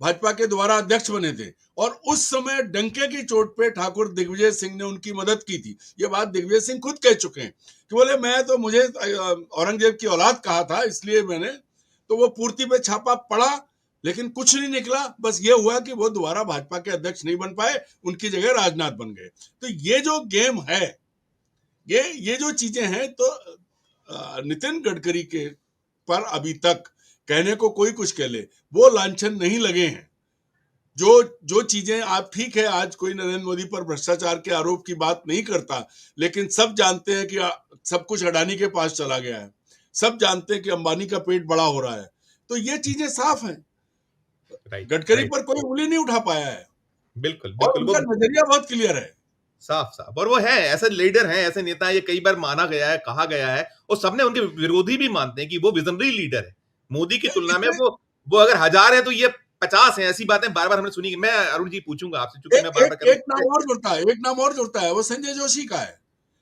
भाजपा के दोबारा अध्यक्ष बने थे, और उस समय डंके की चोट पे ठाकुर दिग्विजय सिंह ने उनकी मदद की थी। ये बात दिग्विजय सिंह खुद कह चुके हैं कि बोले मैं तो, मुझे औरंगजेब की औलाद कहा था इसलिए मैंने, तो वो पूर्ति पे छापा पड़ा, लेकिन कुछ नहीं निकला। बस ये हुआ कि वो दोबारा भाजपा के अध्यक्ष नहीं बन पाए, उनकी जगह राजनाथ बन गए। तो ये जो गेम है, ये जो चीजें हैं, तो नितिन गडकरी के पर अभी तक कहने को कोई कुछ कह ले, वो लांछन नहीं लगे हैं। जो जो चीजें, आप ठीक है, आज कोई नरेंद्र मोदी पर भ्रष्टाचार के आरोप की बात नहीं करता, लेकिन सब जानते हैं कि सब कुछ अडानी के पास चला गया है। सब जानते हैं कि अंबानी का पेट बड़ा हो रहा है। तो ये चीजें साफ हैं। राइट गडकरी राइट, पर कोई उंगली नहीं उठा पाया है, बिल्कुल और बिल्कुल। वो उनका नजरिया बहुत क्लियर है। साफ साफ, और वो है ऐसे लीडर हैं, ऐसे नेता हैं, ये कई बार माना गया है, कहा गया है, और सबने उनके विरोधी भी मानते हैं कि वो विजनरी लीडर है मोदी की तुलना में। इसमें वो अगर 1000 है तो ये 50 है। ऐसी बातें बार बार हमने सुनी। मैं अरुण जी पूछूंगा आपसे, चूंकि मैं एक बार बार एक कह रहा एक नाम हूं। और जुड़ता है, एक नाम और जुड़ता है, वो संजय जोशी का है।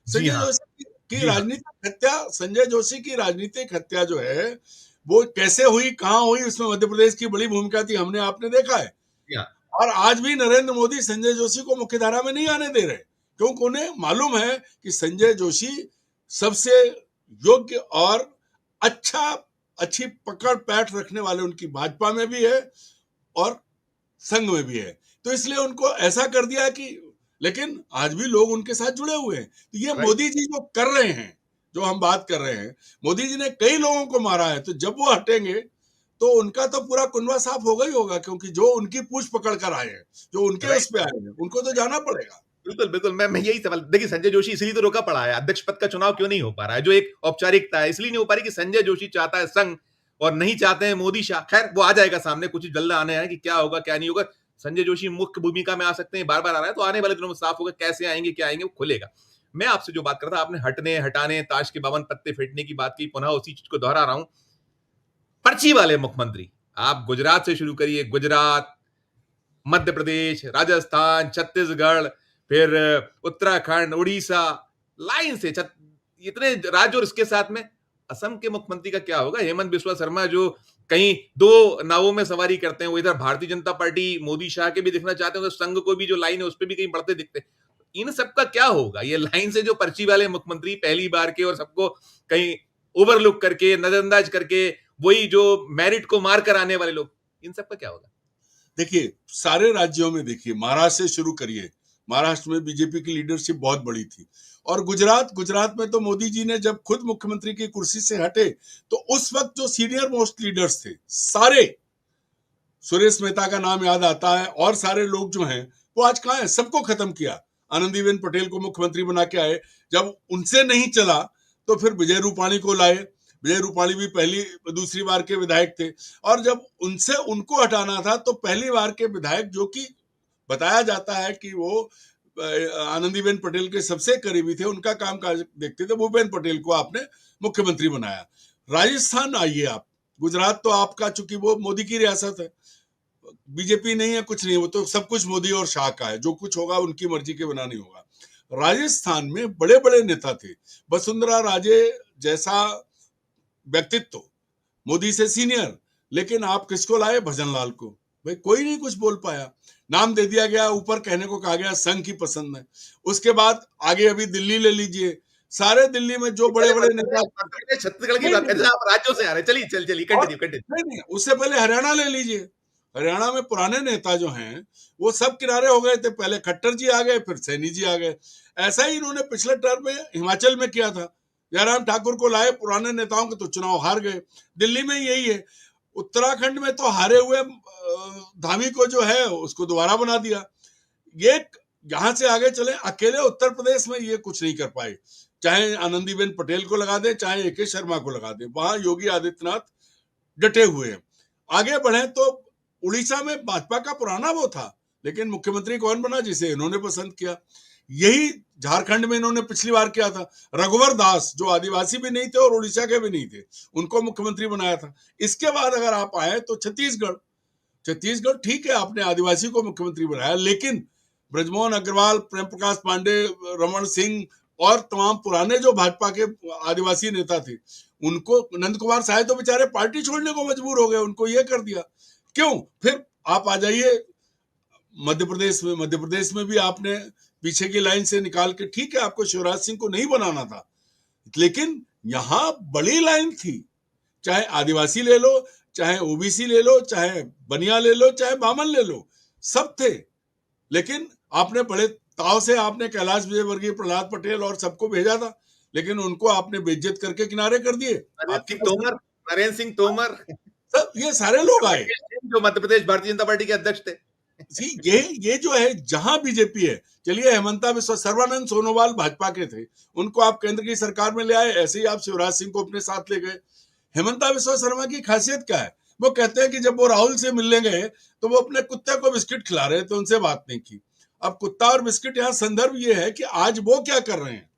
जी संजय हाँ, जोशी की जी हाँ, राजनीतिक हत्या, संजय जोशी की राजनीतिक हत्या जो है, वो कैसे हुई, कहां हुई, उसमें मध्य प्रदेश की बड़ी भूमिका थी, हमने आपने देखा है। जी हाँ, और आज भी नरेंद्र मोदी संजय जोशी को मुख्यधारा में नहीं आने दे रहे, क्योंकि उन्हें मालूम है कि संजय जोशी सबसे योग्य और अच्छा, अच्छी पकड़ पैठ रखने वाले उनकी भाजपा में भी है और संघ में भी है। तो इसलिए उनको ऐसा कर दिया कि, लेकिन आज भी लोग उनके साथ जुड़े हुए हैं। तो ये राइट। मोदी जी जो कर रहे हैं, जो हम बात कर रहे हैं, मोदी जी ने कई लोगों को मारा है, तो जब वो हटेंगे तो उनका तो पूरा कुनबा साफ होगा ही होगा, क्योंकि जो उनकी पूछ पकड़ कर आए हैं, जो उनके उस राइट, पे आए हैं, उनको तो जाना पड़ेगा। बिल्कुल बिल्कुल। मैं यही सवाल, देखिए संजय जोशी इसलिए तो रोका पड़ा है, अध्यक्ष पद का चुनाव क्यों नहीं हो पा रहा है, जो एक औपचारिकता है, इसलिए नहीं हो पा रही कि संजय जोशी चाहता है संघ और नहीं चाहते हैं मोदी शाह। खैर वो आ जाएगा सामने, कुछ जल्द आने हैं कि क्या होगा क्या नहीं होगा। संजय जोशी मुख्य भूमिका में आ सकते हैं, बार बार आ रहा है, तो आने वाले दिनों में साफ होगा कैसे आएंगे, क्या आएंगे, वो खुलेगा। मैं आपसे जो बात कर रहा था, आपने हटने हटाने, ताश के 52 पत्ते फेंटने की बात की, पुनः उसी चीज को दोहरा रहा हूं। पर्ची वाले मुख्यमंत्री, आप गुजरात से शुरू करिए, गुजरात, मध्य प्रदेश, राजस्थान, छत्तीसगढ़, फिर उत्तराखंड, उड़ीसा, लाइन से इतने राज्य, और इसके साथ में असम के मुख्यमंत्री का क्या होगा? हेमंत बिस्वा शर्मा, जो कहीं दो नावों में सवारी करते हैं, वो इधर भारतीय जनता पार्टी मोदी शाह के भी दिखना चाहते हैं, तो संघ को भी जो लाइन है उस पर भी कहीं बढ़ते दिखते हैं। इन सबका क्या होगा? ये लाइन से जो पर्ची वाले मुख्यमंत्री पहली बार के और सबको कहीं ओवरलुक करके, नजरअंदाज करके, वही जो मेरिट को मार कर आने वाले लोग, इन सबका क्या होगा? देखिए, सारे राज्यों में देखिए, महाराष्ट्र से शुरू करिए। महाराष्ट्र में बीजेपी की लीडरशिप बहुत बड़ी थी। और गुजरात में तो मोदी जी ने जब खुद मुख्यमंत्री की कुर्सी से हटे, तो उस वक्त जो सीनियर मोस्ट लीडर्स थे सारे, सुरेश मेहता का नाम याद आता है, और सारे लोग जो हैं वो आज कहाँ हैं? सबको खत्म किया। आनंदीबेन पटेल को मुख्यमंत्री बना के आए। जब उनसे नहीं चला तो फिर विजय रूपाणी को लाए। विजय रूपाणी भी पहली दूसरी बार के विधायक थे, और जब उनसे उनको हटाना था तो पहली बार के विधायक, जो कि बताया जाता है कि वो आनंदीबेन पटेल के सबसे करीबी थे, उनका काम काज देखते थे, भूपेन पटेल को आपने मुख्यमंत्री बनाया। राजस्थान आइए आप, गुजरात तो आपका, चूंकि वो मोदी की रियासत है, बीजेपी नहीं है, कुछ नहीं, वो तो सब कुछ मोदी और शाह का है, जो कुछ होगा उनकी मर्जी के बिना नहीं होगा। राजस्थान में बड़े बड़े नेता थे, वसुंधरा राजे जैसा व्यक्तित्व, मोदी से सीनियर, लेकिन आप किसको लाए? भजन लाल को। भाई कोई नहीं कुछ बोल पाया, नाम दे दिया गया, ऊपर कहने को कहा गया संघ की पसंद है। उसके बाद आगे अभी दिल्ली ले लीजिए, सारे दिल्ली में जो बड़े बड़े नेता, छत्तीसगढ़ की बात, आप राज्यों से आ रहे, चलिए चलिए कंटिन्यू। नहीं, उससे पहले हरियाणा ले लीजिए। हरियाणा में पुराने नेता जो हैं वो सब किनारे हो गए थे, पहले खट्टर जी आ गए, फिर सैनी जी आ गए। ऐसा ही इन्होंने पिछले टर्म में हिमाचल में किया था, जयराम ठाकुर को लाए, पुराने नेताओं के तो चुनाव हार गए। दिल्ली में यही है। उत्तराखंड में तो हारे हुए धामी को जो है उसको दोबारा बना दिया। ये यहां से आगे चले, अकेले उत्तर प्रदेश में ये कुछ नहीं कर पाए, चाहे आनंदीबेन पटेल को लगा दे, चाहे ए के शर्मा को लगा दे, वहां योगी आदित्यनाथ डटे हुए हैं। आगे बढ़े तो उड़ीसा में भाजपा का पुराना वो था, लेकिन मुख्यमंत्री कौन बना? जिसे इन्होंने पसंद किया। यही झारखंड में इन्होंने पिछली बार किया था, रघुवर दास, जो आदिवासी भी नहीं थे और उड़ीसा के भी नहीं थे, उनको मुख्यमंत्री बनाया था। इसके बाद अगर आप आए तो छत्तीसगढ़ ठीक है, आपने आदिवासी को मुख्यमंत्री बनाया, लेकिन ब्रजमोहन अग्रवाल, प्रेम प्रकाश पांडे, रमन सिंह और तमाम पुराने जो भाजपा के आदिवासी नेता थे, उनको, नंद कुमार साय तो बेचारे पार्टी छोड़ने को मजबूर हो गए, उनको ये कर दिया। क्यों? फिर आप आ जाइए मध्य प्रदेश में भी आपने पीछे की लाइन से निकाल के, ठीक है आपको शिवराज सिंह को नहीं बनाना था, लेकिन यहां बड़ी लाइन थी, चाहे आदिवासी ले लो, चाहे ओबीसी ले लो, चाहे बनिया ले लो, चाहे बामन ले लो, सब थे। लेकिन आपने बड़े ताव से आपने कैलाश विजयवर्गीय, प्रहलाद पटेल और सबको भेजा था, लेकिन उनको आपने बेइज्जत करके किनारे कर दिए। नरेंद्र सिंह तोमर, सब ये सारे लोग आए जो मध्य प्रदेश भारतीय जनता पार्टी के अध्यक्ष थे। जी, ये जो है, जहां बीजेपी है, चलिए हेमंता बिस्वा, सर्बानंद सोनोवाल भाजपा के थे, उनको आप केंद्र की सरकार में ले आए, ऐसे ही आप शिवराज सिंह को अपने साथ ले गए। हेमंता बिस्वा शर्मा की खासियत क्या है? वो कहते हैं कि जब वो राहुल से मिलने गए तो वो अपने कुत्ते को बिस्किट खिला रहे थे, उनसे बात नहीं की। अब कुत्ता और बिस्किट, यहाँ संदर्भ ये है कि आज वो क्या कर रहे हैं।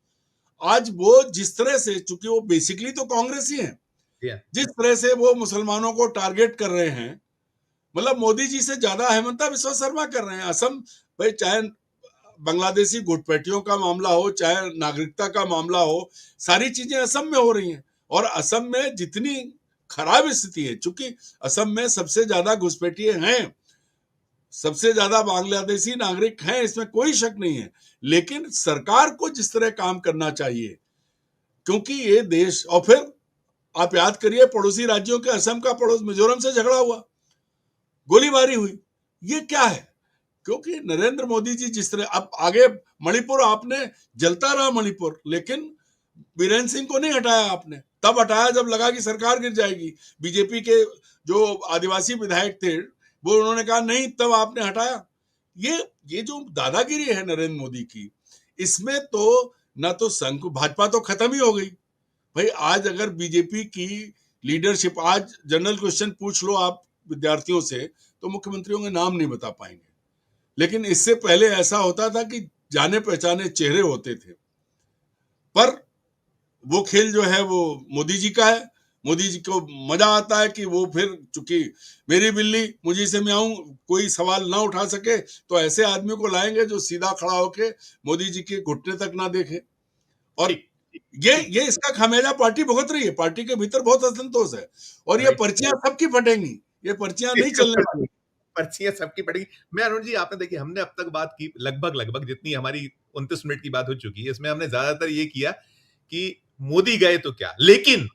आज वो जिस तरह से, चूंकि वो बेसिकली तो कांग्रेसी हैं, जिस तरह से वो मुसलमानों को टारगेट कर रहे हैं, मतलब मोदी जी से ज्यादा हेमंता बिस्वा शर्मा कर रहे हैं। असम, भाई चाहे बांग्लादेशी घुसपैठियों का मामला हो, चाहे नागरिकता का मामला हो, सारी चीजें असम में हो रही हैं। और असम में जितनी खराब स्थिति है, चूंकि असम में सबसे ज्यादा घुसपैठिए हैं, सबसे ज्यादा बांग्लादेशी नागरिक हैं, इसमें कोई शक नहीं है, लेकिन सरकार को जिस तरह काम करना चाहिए, क्योंकि ये देश, और फिर आप याद करिए पड़ोसी राज्यों के, असम का पड़ोस मिजोरम से झगड़ा हुआ, गोलीबारी हुई, ये क्या है? क्योंकि नरेंद्र मोदी जी जिस तरह, अब आगे मणिपुर, आपने जलता रहा मणिपुर, लेकिन बीरेन सिंह को नहीं हटाया आपने, तब हटाया जब लगा कि सरकार गिर जाएगी। बीजेपी के जो आदिवासी विधायक थे वो उन्होंने कहा नहीं, तब आपने हटाया। ये जो दादागिरी है नरेंद्र मोदी की, इसमें तो ना तो संघ, भाजपा तो खत्म ही हो गई भाई। आज अगर बीजेपी की लीडरशिप, आज जनरल क्वेश्चन पूछ लो आप विद्यार्थियों से, तो मुख्यमंत्रियों के नाम नहीं बता पाएंगे। लेकिन इससे पहले ऐसा होता था कि जाने पहचाने चेहरे होते थे, पर वो खेल जो है वो मोदी जी का है। मोदी जी को मजा आता है कि वो फिर, चूंकि मेरी बिल्ली मुझे से म्याऊं, कोई सवाल ना उठा सके, तो ऐसे आदमी को लाएंगे जो सीधा खड़ा होके मोदी जी के घुटने तक ना देखे। और ये इसका खामियाजा पार्टी भुगत रही है, पार्टी के भीतर बहुत असंतोष है, और ये पर्चियां सबकी फटेंगी, ये पर्चियां नहीं चलने वाली। पर्चियां सबकी पड़ेगी। मैं अरुण जी, आपने देखिए, हमने अब तक बात की लगभग लगभग जितनी हमारी 29 मिनट की बात हो चुकी है, इसमें हमने ज्यादातर ये किया कि मोदी गए तो क्या, लेकिन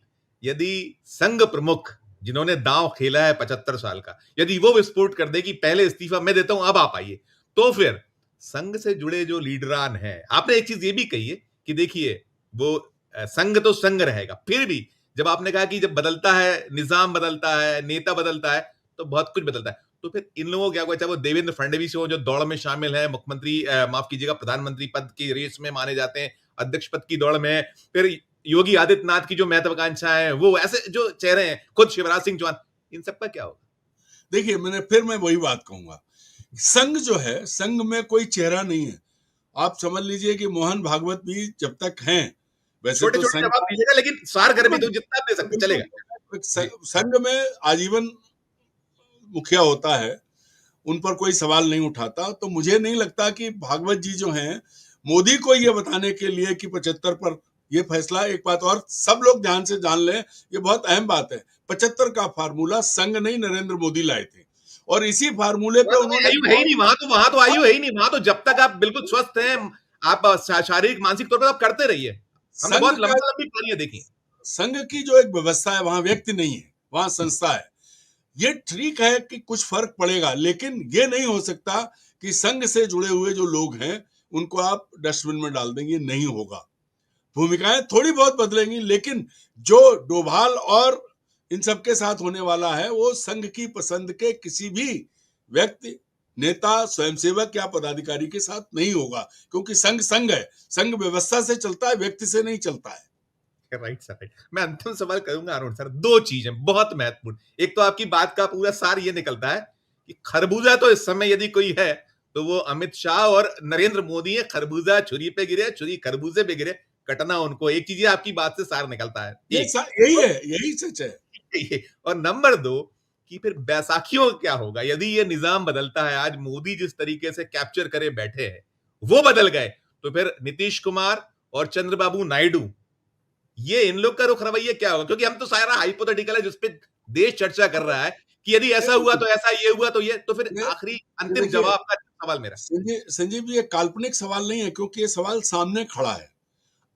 यदि संघ प्रमुख जिन्होंने दांव खेला है 75 साल का, यदि वो विस्फोट कर दे कि पहले इस्तीफा मैं देता हूं, अब आप आइए, तो फिर संघ से जुड़े जो लीडरान हैं, आपने एक चीज ये भी कही है कि देखिए वो संघ तो संघ रहेगा, फिर भी जब आपने कहा कि जब बदलता है, निजाम बदलता है, नेता बदलता है, तो बहुत कुछ बदलता है। तो फिर इन लोगों को क्या हुआ, चाहे वो देवेंद्र फडणवीस हो जो दौड़ में शामिल है, मुख्यमंत्री माफ कीजिएगा प्रधानमंत्री पद की रेस में माने जाते हैं, अध्यक्ष पद की दौड़ में है, फिर योगी आदित्यनाथ की जो महत्वाकांक्षा है, वो ऐसे जो चेहरे हैं, खुद शिवराज सिंह चौहान, इन सबका क्या होगा? देखिए, मैं वही बात कहूंगा, संघ जो है, संघ में कोई चेहरा नहीं है। आप समझ लीजिए कि मोहन भागवत भी जब तक हैं, वैसे छोटे तो छोटे संघ, जवाब दीजिएगा, लेकिन सार घर भी तो जितना आप दे सकते चलेगा। जी। संघ में आजीवन मुखिया होता है, उन पर कोई सवाल नहीं उठाता। तो मुझे नहीं लगता कि भागवत जी जो हैं, मोदी को ये बताने के लिए कि 75 पर ये फैसला, एक बात और सब लोग ध्यान से जान लें, ये बहुत अहम बात है, 75 का फार्मूला संघ नहीं नरेंद्र मोदी लाए थे, और इसी फार्मूले पे वहां तो कोई उन्होंने आयु है ही नहीं, वहां तो आयु है ही नहीं, वहां तो जब तक आप बिल्कुल स्वस्थ हैं, आप शारीरिक मानसिक तौर पर आप करते रहिए। हमने संघ बहुत का, लंबी लंबी कहानियां देखी। संघ की जो एक व्यवस्था है, वहां व्यक्ति नहीं है, वहां संस्था है। ये ठीक है कि कुछ फर्क पड़ेगा, लेकिन ये नहीं हो सकता कि संघ से जुड़े हुए जो लोग हैं उनको आप डस्टबिन में डाल देंगे, नहीं होगा। भूमिकाएं थोड़ी बहुत बदलेंगी, लेकिन जो डोभाल और इन सबके साथ होने वाला है, वो संघ की पसंद के किसी भी व्यक्ति, नेता, स्वयंसेवक या पदाधिकारी के साथ नहीं होगा, क्योंकि संघ संघ है, संघ व्यवस्था से चलता है, व्यक्ति से नहीं चलता है। Right sir, right. मैं अंतिम सवाल करूंगा अरुण सर, दो चीजें बहुत महत्वपूर्ण। एक तो आपकी बात का पूरा सार ये निकलता है कि खरबूजा तो इस समय यदि कोई है तो वो अमित शाह और नरेंद्र मोदी है। खरबूजा छुरी पे गिरे, छुरी खरबूजे पे गिरे, कटना उनको। एक चीज आपकी बात से सार निकलता है, एक। यही है, यही सच है। और नंबर दो कि फिर बैसाखियों क्या होगा यदि ये निजाम बदलता है। आज मोदी जिस तरीके से कैप्चर करे बैठे हैं, वो बदल गए, तो फिर नीतीश कुमार और चंद्रबाबू नायडू, ये इन लोग का रुख रवैया क्या होगा? क्योंकि हम तो सारा हाइपोथेटिकल है जिसपे देश चर्चा कर रहा है कि यदि ऐसा हुआ तो ऐसा, ये हुआ तो ये, तो फिर आखिरी अंतिम देखिए जवाब का सवाल मेरा। संजीव जी, ये काल्पनिक सवाल नहीं है, क्योंकि ये सवाल सामने खड़ा है।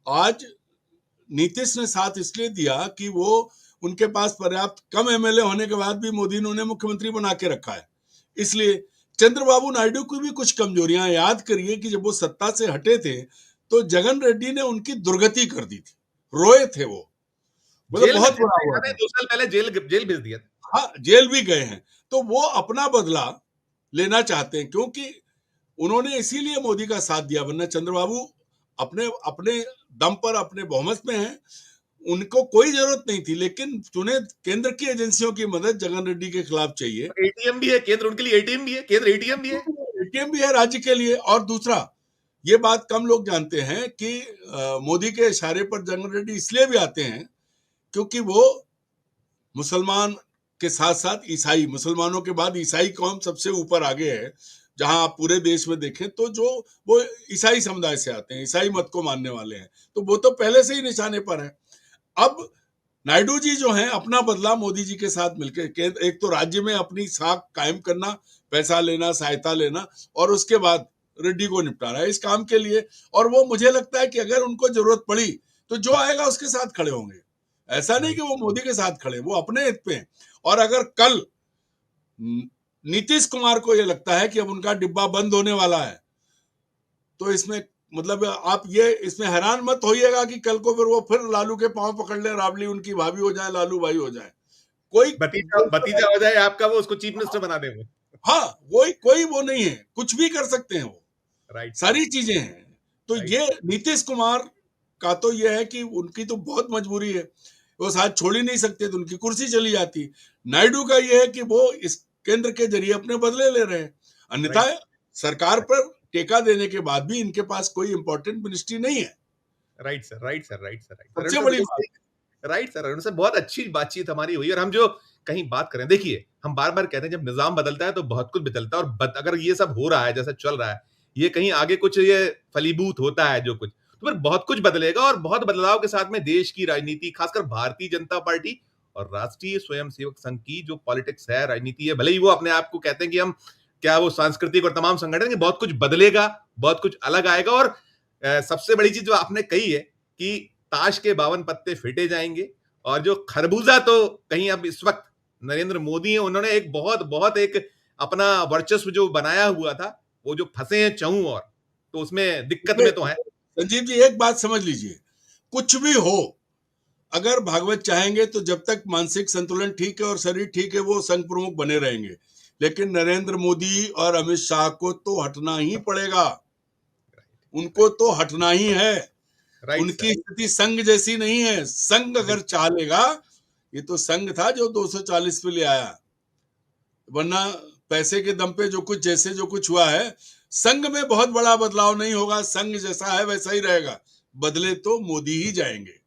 आज नीतीश ने साथ इसलिए दिया कि वो, उनके पास पर्याप्त कम एमएलए होने के बाद भी मोदी ने उन्हें मुख्यमंत्री बना के रखा है, इसलिए। चंद्रबाबू नायडू की भी कुछ कमजोरियां, याद करिए कि जब वो सत्ता से हटे थे तो जगन रेड्डी ने उनकी दुर्गति कर दी थी, रोए थे वो, मतलब जेल में बहुत बुरा हुआ था। 2 साल पहले जेल भेज दिया था। हाँ, जेल भी गए हैं। तो वो अपना बदला लेना चाहते हैं, क्योंकि उन्होंने इसीलिए मोदी का साथ दिया, वरना चंद्रबाबू अपने अपने दम पर, अपने बहुमत में हैं, उनको कोई जरूरत नहीं थी। लेकिन उन्हें केंद्र की एजेंसियों की मदद जगन रेड्डी के खिलाफ चाहिए। एटीएम भी है केंद्र, उनके लिए एटीएम भी है, केंद्र एटीएम भी है। एटीएम भी है राज्य के लिए। और दूसरा, ये बात कम लोग जानते हैं कि मोदी के इशारे पर जगन रेड्डी इसलिए भी आते हैं क्योंकि वो मुसलमान के साथ साथ ईसाई, मुसलमानों के बाद ईसाई कौम सबसे ऊपर आगे है। जहां आप पूरे देश में देखें तो जो वो ईसाई समुदाय से आते हैं, ईसाई मत को मानने वाले हैं, तो वो तो पहले से ही निशाने पर है। अब नायडू जी जो हैं, अपना बदला मोदी जी के साथ मिलकर, एक तो राज्य में अपनी साख कायम करना, पैसा लेना, सहायता लेना, और उसके बाद रेड्डी को निपटाना है इस काम के लिए। और वो, मुझे लगता है कि अगर उनको जरूरत पड़ी तो जो आएगा उसके साथ खड़े होंगे। ऐसा नहीं कि वो मोदी के साथ खड़े, वो अपने हित पे हैं। और अगर कल नीतीश कुमार को ये लगता है कि अब उनका डिब्बा बंद होने वाला है, तो इसमें मतलब आप ये इसमें हैरान मत होइएगा कि कल को फिर लालू के पांव पकड़ ले, राबड़ी उनकी भाभी हो जाए, लालू भाई हो जाए, कोई भतीजा हो जाए आपका, वो उसको चीफ मिनिस्टर बना दे वो। हाँ, कोई वो नहीं है, कुछ भी कर सकते हैं वो, राइट, सारी चीजें हैं। तो ये नीतीश कुमार का तो ये है कि उनकी तो बहुत मजबूरी है, वो साथ छोड़ ही नहीं सकते, तो उनकी कुर्सी चली जाती। नायडू का ये है कि वो इस केंद्र के जरिए अपने बदले ले रहे हैं, अन्यथा सरकार पर टेका देने के बाद भी इनके पास कोई इंपॉर्टेंट मिनिस्ट्री नहीं है। Right sir, right sir, right sir, सबसे बड़ी बात। राइट सर, उनसे बहुत अच्छी बातचीत हमारी हुई। और हम जो कहीं बात करें, देखिए हम बार बार कहते हैं जब निजाम बदलता है तो बहुत कुछ बदलता है, और अगर ये सब हो रहा है जैसा चल रहा है, ये कहीं आगे कुछ ये फलीभूत होता है जो कुछ, तो फिर बहुत कुछ बदलेगा। और बहुत बदलाव के साथ में देश की राजनीति, खासकर भारतीय जनता पार्टी और राष्ट्रीय स्वयंसेवक संघ की जो पॉलिटिक्स है, राजनीति है, भले ही वो अपने आप को कहते हैं कि हम क्या वो सांस्कृतिक और तमाम संगठन, बहुत कुछ बदलेगा, बहुत कुछ अलग आएगा। और सबसे बड़ी चीज जो आपने कही है कि ताश के 52 पत्ते फेंटे जाएंगे, और जो खरबूजा तो कहीं अब इस वक्त नरेंद्र मोदी है, उन्होंने एक बहुत बहुत एक अपना वर्चस्व जो बनाया हुआ था, वो जो फंसे हैं चहु और, तो उसमें दिक्कत में तो है। संजीव जी एक बात समझ लीजिए, कुछ भी हो, अगर भागवत चाहेंगे तो जब तक मानसिक संतुलन ठीक है और शरीर ठीक है वो संघ प्रमुख बने रहेंगे, लेकिन नरेंद्र मोदी और अमित शाह को तो हटना ही पड़ेगा, उनको तो हटना ही है। उनकी स्थिति संघ जैसी नहीं है। संघ अगर चाह लेगा, ये तो संघ था जो 240 पे ले आया, वरना पैसे के दम पे जो कुछ जैसे जो कुछ हुआ है, संघ में बहुत बड़ा बदलाव नहीं होगा। संघ जैसा है वैसा ही रहेगा, बदले तो मोदी ही जाएंगे।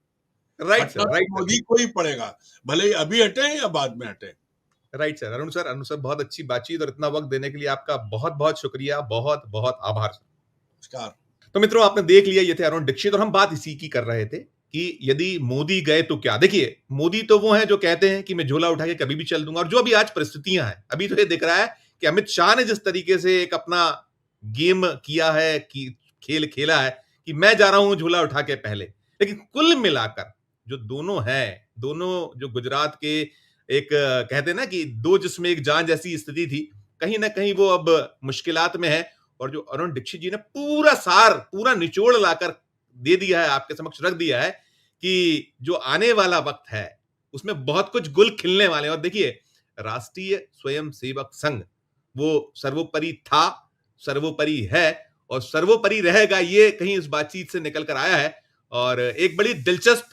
मोदी को ही पड़ेगा, भले ही अभी हटे या बाद में हटे। Right sir. अरुण सर बहुत अच्छी बातचीत और इतना वक्त देने के लिए आपका बहुत बहुत शुक्रिया, बहुत बहुत आभार सर। नमस्कार। तो मित्रों आपने देख लिया, ये थे अरुण दीक्षित, और हम बात इसी की कर रहे थे कि यदि मोदी गए तो क्या। देखिए, मोदी तो वो हैं जो कहते हैं कि मैं झोला उठा के कभी भी चल दूंगा, और जो अभी आज परिस्थितियां हैं, अभी तो ये दिख रहा है कि अमित शाह ने जिस तरीके से एक अपना गेम किया है, कि खेल खेला है कि मैं जा रहा हूं झोला उठा के पहले, लेकिन कुल मिलाकर जो दोनों हैं, दोनों जो गुजरात के एक कहते हैं ना कि दो जिसमें एक जान जैसी स्थिति थी, कहीं ना कहीं वो अब मुश्किलात में है। और जो अरुण दीक्षित जी ने पूरा सार, पूरा निचोड़ लाकर दे दिया है, आपके समक्ष रख दिया है कि जो आने वाला वक्त है उसमें बहुत कुछ गुल खिलने वाले हैं। और देखिए, राष्ट्रीय स्वयंसेवक संघ वो सर्वोपरि था, सर्वोपरि है और सर्वोपरि रहेगा, ये कहीं इस बातचीत से निकल कर आया है। और एक बड़ी दिलचस्प,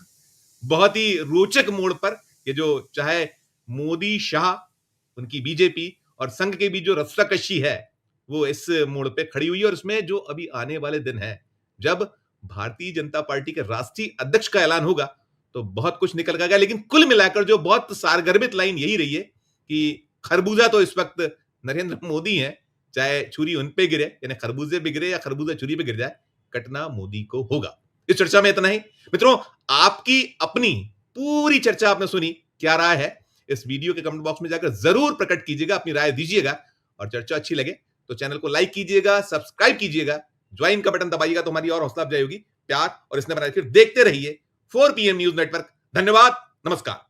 बहुत ही रोचक मोड़ पर ये जो चाहे मोदी शाह, उनकी बीजेपी और संघ के बीच जो रस्साकशी है, वो इस मोड़ पे खड़ी हुई है। और इसमें जो अभी आने वाले दिन है, जब भारतीय जनता पार्टी के राष्ट्रीय अध्यक्ष का ऐलान होगा, तो बहुत कुछ निकल गया। लेकिन कुल मिलाकर जो बहुत सारगर्भित लाइन यही रही है कि खरबूजा तो इस वक्त नरेंद्र मोदी है, चाहे छुरी उन पे गिरे, यानी खरबूजे पे गिरे या खरबूजा छुरी पे गिर जाए, कटना मोदी को होगा। इस चर्चा में इतना ही। मित्रों, आपकी अपनी पूरी चर्चा आपने सुनी, क्या राय है इस वीडियो के कमेंट बॉक्स में जाकर जरूर प्रकट कीजिएगा, अपनी राय दीजिएगा। और चर्चा अच्छी लगे तो चैनल को लाइक कीजिएगा, सब्सक्राइब कीजिएगा, ज्वाइन का बटन दबाइएगा तो हमारी और हौसला अफजाई होगी। प्यार और इसने बनाए, फिर देखते रहिए 4 PM न्यूज नेटवर्क। धन्यवाद, नमस्कार।